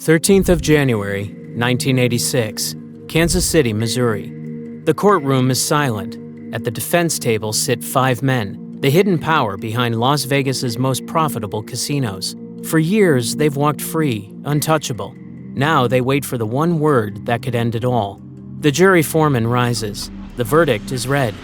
13th of January, 1986, Kansas City, Missouri. The courtroom is silent. At the defense table sit 5 men, the hidden power behind Las Vegas's most profitable casinos. For years, they've walked free, untouchable. Now they wait for the one word that could end it all. The jury foreman rises. The verdict is read.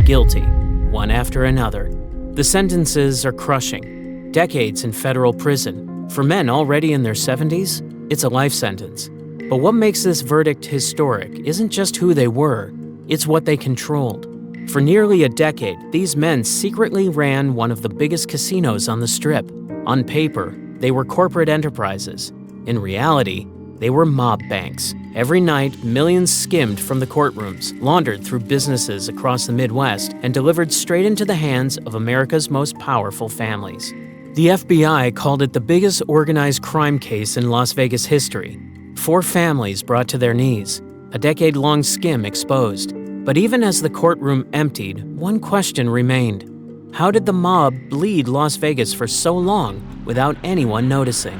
Guilty, one after another. The sentences are crushing. Decades in federal prison. For men already in their 70s, it's a life sentence. But what makes this verdict historic isn't just who they were, it's what they controlled. For nearly a decade, these men secretly ran one of the biggest casinos on the Strip. On paper, they were corporate enterprises. In reality, they were mob banks. Every night, millions skimmed from the courtrooms, laundered through businesses across the Midwest, and delivered straight into the hands of America's most powerful families. The FBI called it the biggest organized crime case in Las Vegas history. 4 families brought to their knees, a decade-long skim exposed. But even as the courtroom emptied, one question remained. How did the mob bleed Las Vegas for so long without anyone noticing?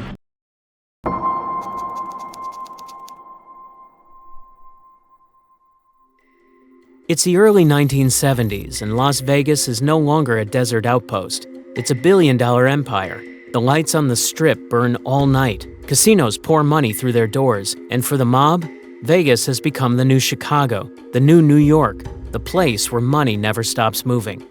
It's the early 1970s, and Las Vegas is no longer a desert outpost. It's a billion-dollar empire. The lights on the Strip burn all night. Casinos pour money through their doors. And for the mob, Vegas has become the new Chicago, the new New York, the place where money never stops moving.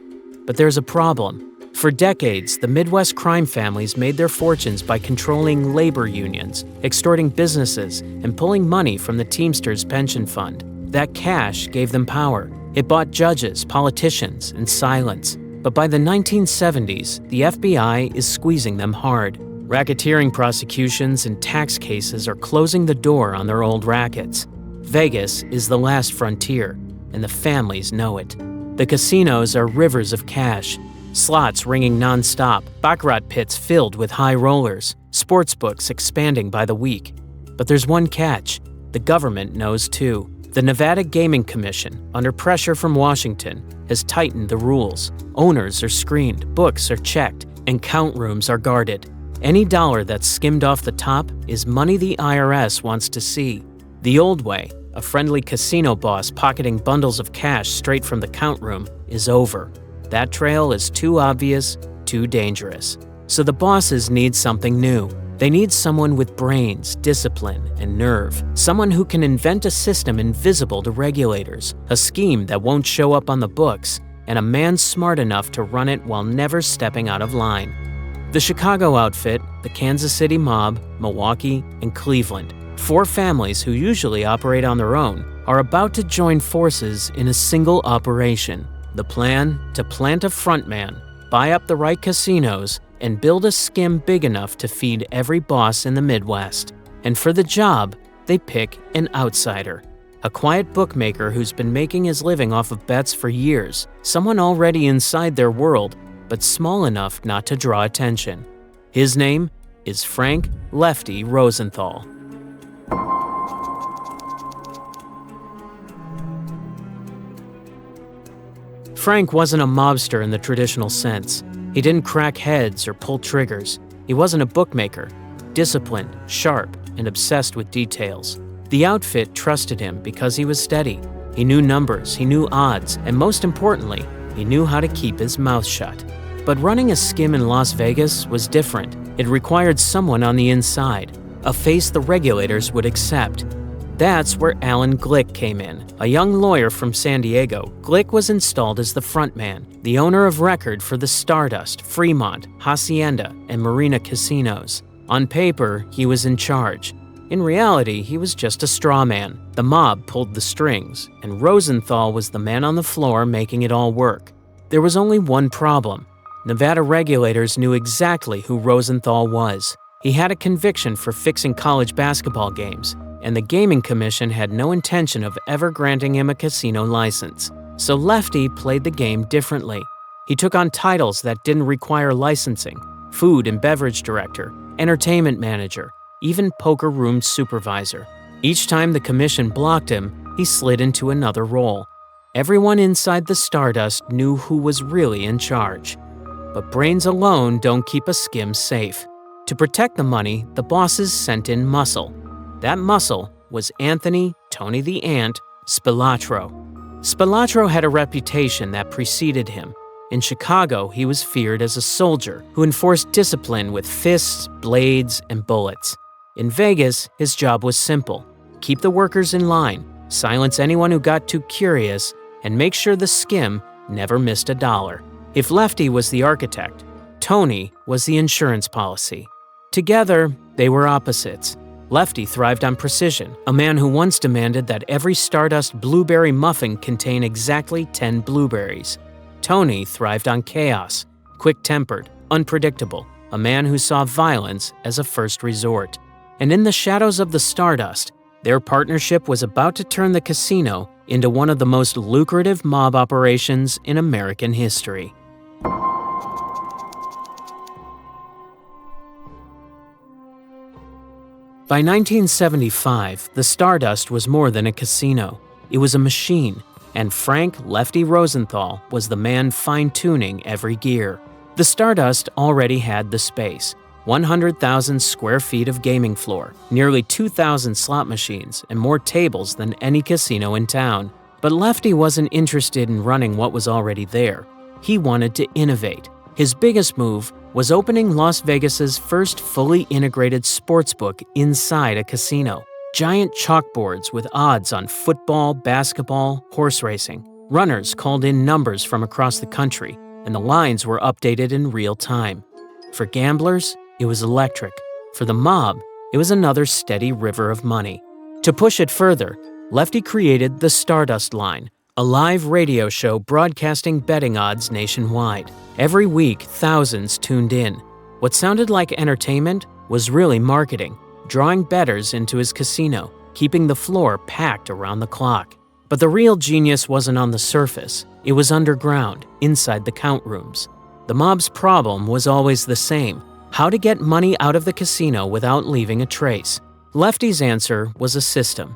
But there's a problem. For decades, the Midwest crime families made their fortunes by controlling labor unions, extorting businesses, and pulling money from the Teamsters pension fund. That cash gave them power. It bought judges, politicians, and silence. But by the 1970s, the FBI is squeezing them hard. Racketeering prosecutions and tax cases are closing the door on their old rackets. Vegas is the last frontier, and the families know it. The casinos are rivers of cash, slots ringing nonstop, baccarat pits filled with high rollers, sports books expanding by the week. But there's one catch. The government knows too. The Nevada Gaming Commission, under pressure from Washington, has tightened the rules. Owners are screened, books are checked, and count rooms are guarded. Any dollar that's skimmed off the top is money the IRS wants to see. The old way, a friendly casino boss pocketing bundles of cash straight from the count room, is over. That trail is too obvious, too dangerous. So the bosses need something new. They need someone with brains, discipline, and nerve. Someone who can invent a system invisible to regulators, a scheme that won't show up on the books, and a man smart enough to run it while never stepping out of line. The Chicago outfit, the Kansas City mob, Milwaukee, and Cleveland, 4 families who usually operate on their own, are about to join forces in a single operation. The plan? To plant a frontman, buy up the right casinos, and build a skim big enough to feed every boss in the Midwest. And for the job, they pick an outsider. A quiet bookmaker who's been making his living off of bets for years. Someone already inside their world, but small enough not to draw attention. His name is Frank Lefty Rosenthal. Frank wasn't a mobster in the traditional sense. He didn't crack heads or pull triggers. He wasn't a bookmaker. Disciplined, sharp, and obsessed with details. The outfit trusted him because he was steady. He knew numbers, he knew odds, and most importantly, he knew how to keep his mouth shut. But running a skim in Las Vegas was different. It required someone on the inside, a face the regulators would accept. That's where Alan Glick came in. A young lawyer from San Diego, Glick was installed as the frontman, the owner of record for the Stardust, Fremont, Hacienda, and Marina casinos. On paper, he was in charge. In reality, he was just a straw man. The mob pulled the strings, and Rosenthal was the man on the floor making it all work. There was only one problem. Nevada regulators knew exactly who Rosenthal was. He had a conviction for fixing college basketball games, and the Gaming Commission had no intention of ever granting him a casino license. So Lefty played the game differently. He took on titles that didn't require licensing: food and beverage director, entertainment manager, even poker room supervisor. Each time the commission blocked him, he slid into another role. Everyone inside the Stardust knew who was really in charge. But brains alone don't keep a skim safe. To protect the money, the bosses sent in muscle. That muscle was Anthony "Tony the Ant" Spilotro. Spilotro had a reputation that preceded him. In Chicago, he was feared as a soldier who enforced discipline with fists, blades, and bullets. In Vegas, his job was simple: keep the workers in line, silence anyone who got too curious, and make sure the skim never missed a dollar. If Lefty was the architect, Tony was the insurance policy. Together, they were opposites. Lefty thrived on precision, a man who once demanded that every Stardust blueberry muffin contain exactly 10 blueberries. Tony thrived on chaos, quick-tempered, unpredictable, a man who saw violence as a first resort. And in the shadows of the Stardust, their partnership was about to turn the casino into one of the most lucrative mob operations in American history. By 1975, the Stardust was more than a casino. It was a machine, and Frank "Lefty" Rosenthal was the man fine-tuning every gear. The Stardust already had the space: 100,000 square feet of gaming floor, nearly 2,000 slot machines, and more tables than any casino in town. But Lefty wasn't interested in running what was already there. He wanted to innovate. His biggest move was opening Las Vegas's first fully integrated sportsbook inside a casino. Giant chalkboards with odds on football, basketball, horse racing. Runners called in numbers from across the country, and the lines were updated in real time. For gamblers, it was electric. For the mob, it was another steady river of money. To push it further, Lefty created the Stardust Line, a live radio show broadcasting betting odds nationwide. Every week, thousands tuned in. What sounded like entertainment was really marketing, drawing bettors into his casino, keeping the floor packed around the clock. But the real genius wasn't on the surface. It was underground, inside the count rooms. The mob's problem was always the same: how to get money out of the casino without leaving a trace. Lefty's answer was a system.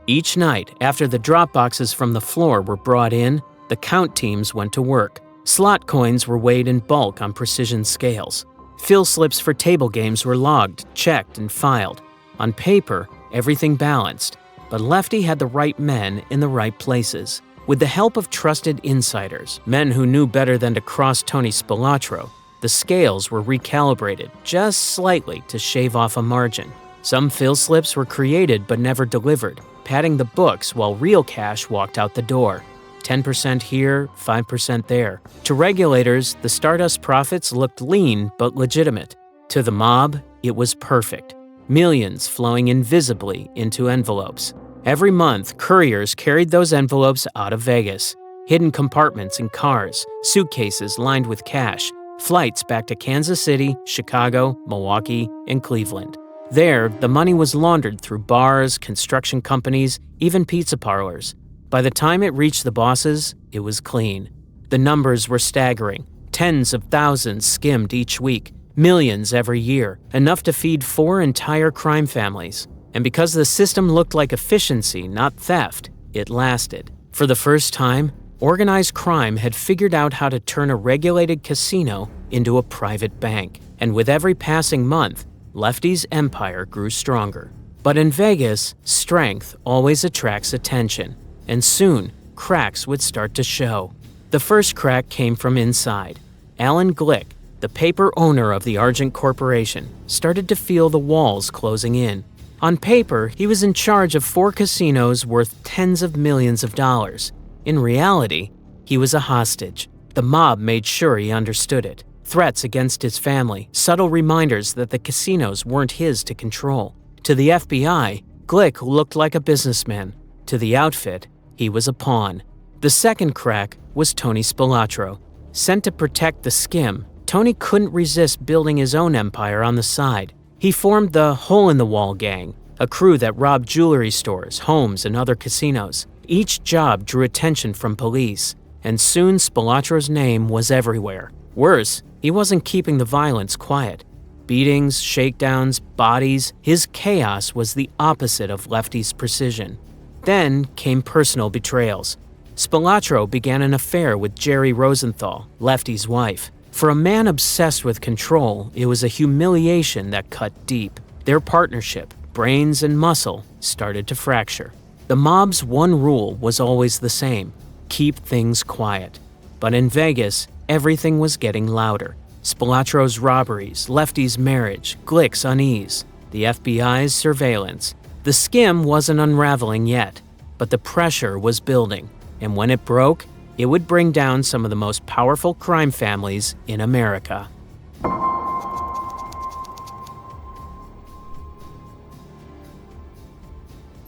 Each night, after the drop boxes from the floor were brought in, the count teams went to work. Slot coins were weighed in bulk on precision scales. Fill slips for table games were logged, checked, and filed. On paper, everything balanced, but Lefty had the right men in the right places. With the help of trusted insiders, men who knew better than to cross Tony Spilotro, the scales were recalibrated just slightly to shave off a margin. Some fill slips were created but never delivered, padding the books while real cash walked out the door. 10% here, 5% there. To regulators, the Stardust profits looked lean but legitimate. To the mob, it was perfect. Millions flowing invisibly into envelopes. Every month, couriers carried those envelopes out of Vegas. Hidden compartments in cars, suitcases lined with cash, flights back to Kansas City, Chicago, Milwaukee, and Cleveland. There, the money was laundered through bars, construction companies, even pizza parlors. By the time it reached the bosses, it was clean. The numbers were staggering. Tens of thousands skimmed each week, millions every year, enough to feed 4 entire crime families. And because the system looked like efficiency, not theft, it lasted. For the first time, organized crime had figured out how to turn a regulated casino into a private bank. And with every passing month, Lefty's empire grew stronger. But in Vegas, strength always attracts attention. And soon, cracks would start to show. The first crack came from inside. Alan Glick, the paper owner of the Argent Corporation, started to feel the walls closing in. On paper, he was in charge of 4 casinos worth tens of millions of dollars. In reality, he was a hostage. The mob made sure he understood it. Threats against his family, subtle reminders that the casinos weren't his to control. To the FBI, Glick looked like a businessman. To the outfit, he was a pawn. The second crack was Tony Spilotro. Sent to protect the skim, Tony couldn't resist building his own empire on the side. He formed the Hole-in-the-Wall Gang, a crew that robbed jewelry stores, homes, and other casinos. Each job drew attention from police, and soon Spilotro's name was everywhere. Worse, he wasn't keeping the violence quiet. Beatings, shakedowns, bodies, his chaos was the opposite of Lefty's precision. Then came personal betrayals. Spilotro began an affair with Jerry Rosenthal, Lefty's wife. For a man obsessed with control, it was a humiliation that cut deep. Their partnership, brains and muscle started to fracture. The mob's one rule was always the same: keep things quiet. But in Vegas, everything was getting louder. Spilotro's robberies, Lefty's marriage, Glick's unease, the FBI's surveillance. The skim wasn't unraveling yet, but the pressure was building, and when it broke, it would bring down some of the most powerful crime families in America.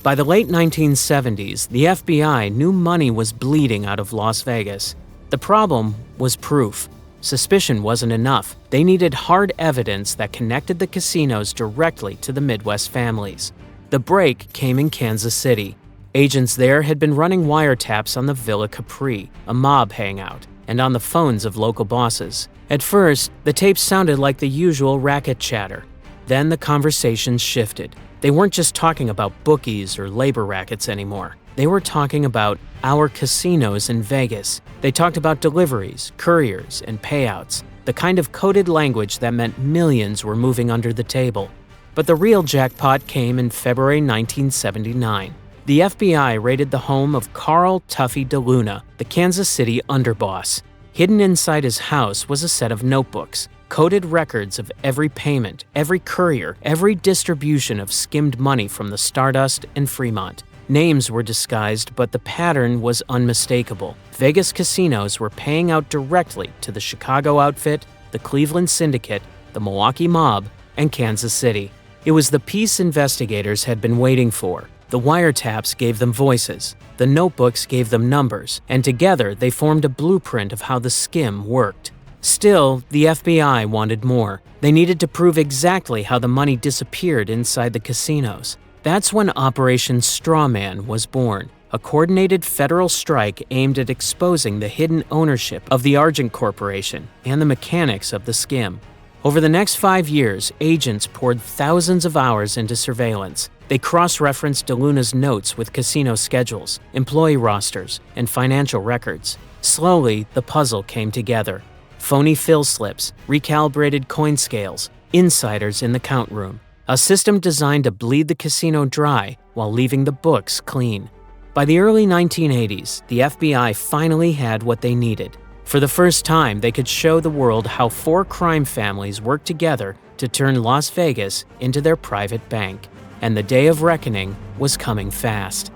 By the late 1970s, the FBI knew money was bleeding out of Las Vegas. The problem was proof. Suspicion wasn't enough. They needed hard evidence that connected the casinos directly to the Midwest families. The break came in Kansas City. Agents there had been running wiretaps on the Villa Capri, a mob hangout, and on the phones of local bosses. At first, the tapes sounded like the usual racket chatter. Then the conversations shifted. They weren't just talking about bookies or labor rackets anymore. They were talking about our casinos in Vegas. They talked about deliveries, couriers, and payouts, the kind of coded language that meant millions were moving under the table. But the real jackpot came in February 1979. The FBI raided the home of Carl Tuffy DeLuna, the Kansas City underboss. Hidden inside his house was a set of notebooks, coded records of every payment, every courier, every distribution of skimmed money from the Stardust and Fremont. Names were disguised, but the pattern was unmistakable. Vegas casinos were paying out directly to the Chicago outfit, the Cleveland syndicate, the Milwaukee mob, and Kansas City. It was the piece investigators had been waiting for. The wiretaps gave them voices, the notebooks gave them numbers, and together they formed a blueprint of how the skim worked. Still, the FBI wanted more. They needed to prove exactly how the money disappeared inside the casinos. That's when Operation Strawman was born, a coordinated federal strike aimed at exposing the hidden ownership of the Argent Corporation and the mechanics of the skim. Over the next 5 years, agents poured thousands of hours into surveillance. They cross-referenced DeLuna's notes with casino schedules, employee rosters, and financial records. Slowly, the puzzle came together. Phony fill slips, recalibrated coin scales, insiders in the count room. A system designed to bleed the casino dry while leaving the books clean. By the early 1980s, the FBI finally had what they needed. For the first time, they could show the world how 4 crime families worked together to turn Las Vegas into their private bank. And the day of reckoning was coming fast.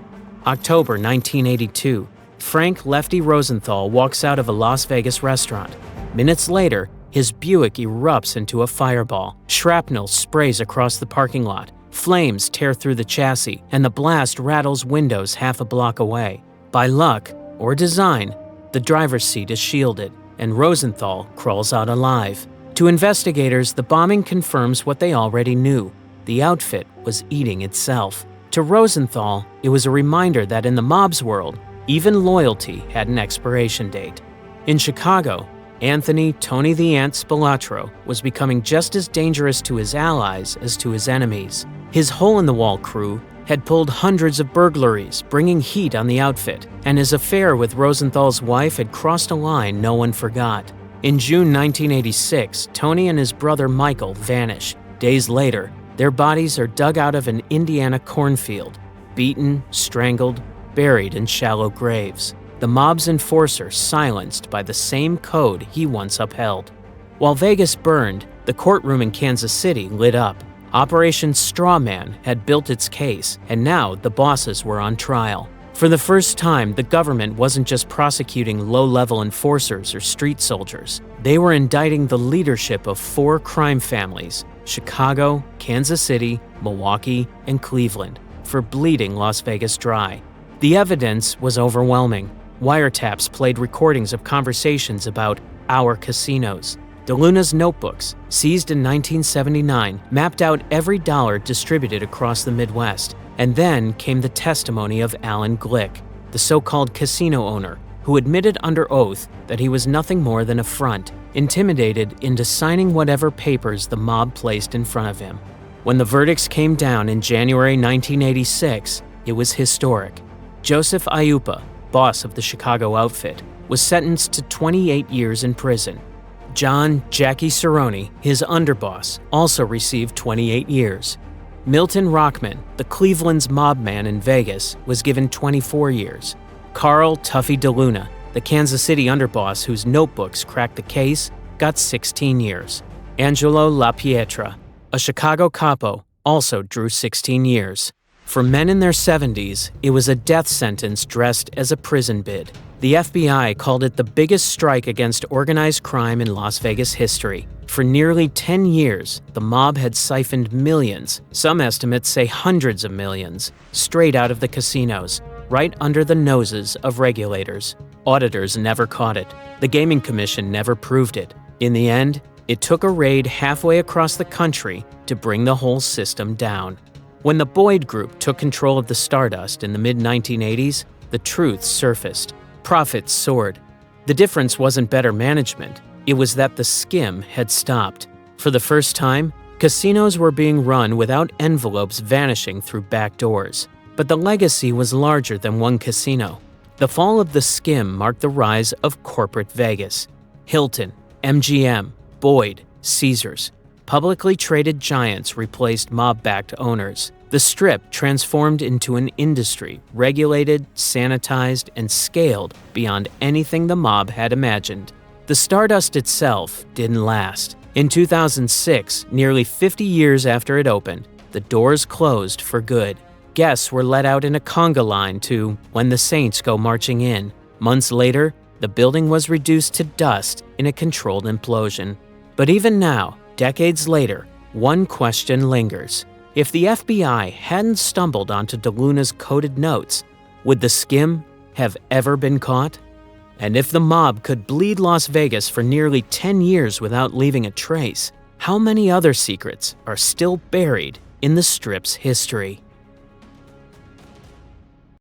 October 1982, Frank Lefty Rosenthal walks out of a Las Vegas restaurant. Minutes later, his Buick erupts into a fireball. Shrapnel sprays across the parking lot. Flames tear through the chassis, and the blast rattles windows half a block away. By luck, or design, the driver's seat is shielded, and Rosenthal crawls out alive. To investigators, the bombing confirms what they already knew. The outfit was eating itself. To Rosenthal, it was a reminder that in the mob's world, even loyalty had an expiration date. In Chicago, Anthony "Tony the Ant" Spilotro was becoming just as dangerous to his allies as to his enemies. His hole-in-the-wall crew had pulled hundreds of burglaries, bringing heat on the outfit, and his affair with Rosenthal's wife had crossed a line no one forgot. In June 1986, Tony and his brother Michael vanish. Days later, their bodies are dug out of an Indiana cornfield, beaten, strangled, buried in shallow graves. The mob's enforcer silenced by the same code he once upheld. While Vegas burned, the courtroom in Kansas City lit up. Operation Strawman had built its case, and now the bosses were on trial. For the first time, the government wasn't just prosecuting low-level enforcers or street soldiers. They were indicting the leadership of 4 crime families: Chicago, Kansas City, Milwaukee, and Cleveland, for bleeding Las Vegas dry. The evidence was overwhelming. Wiretaps played recordings of conversations about our casinos. DeLuna's notebooks, seized in 1979, mapped out every dollar distributed across the Midwest. And then came the testimony of Alan Glick, the so-called casino owner, who admitted under oath that he was nothing more than a front, intimidated into signing whatever papers the mob placed in front of him. When the verdicts came down in January 1986, it was historic. Joseph Iupa, boss of the Chicago outfit, was sentenced to 28 years in prison. John "Jackie" Cerrone, his underboss, also received 28 years. Milton Rockman, the Cleveland's mob man in Vegas, was given 24 years. Carl Tuffy DeLuna, the Kansas City underboss whose notebooks cracked the case, got 16 years. Angelo LaPietra, a Chicago capo, also drew 16 years. For men in their 70s, it was a death sentence dressed as a prison bid. The FBI called it the biggest strike against organized crime in Las Vegas history. For nearly 10 years, the mob had siphoned millions, some estimates say hundreds of millions, straight out of the casinos, right under the noses of regulators. Auditors never caught it. The Gaming Commission never proved it. In the end, it took a raid halfway across the country to bring the whole system down. When the Boyd Group took control of the Stardust in the mid-1980s, the truth surfaced. Profits soared. The difference wasn't better management. It was that the skim had stopped. For the first time, casinos were being run without envelopes vanishing through back doors. But the legacy was larger than one casino. The fall of the skim marked the rise of corporate Vegas. Hilton, MGM, Boyd, Caesars. Publicly traded giants replaced mob-backed owners. The Strip transformed into an industry, regulated, sanitized, and scaled beyond anything the mob had imagined. The Stardust itself didn't last. In 2006, nearly 50 years after it opened, the doors closed for good. Guests were let out in a conga line to When the Saints Go Marching In. Months later, the building was reduced to dust in a controlled implosion. But even now, decades later, one question lingers. If the FBI hadn't stumbled onto DeLuna's coded notes, would the skim have ever been caught? And if the mob could bleed Las Vegas for nearly 10 years without leaving a trace, how many other secrets are still buried in the Strip's history?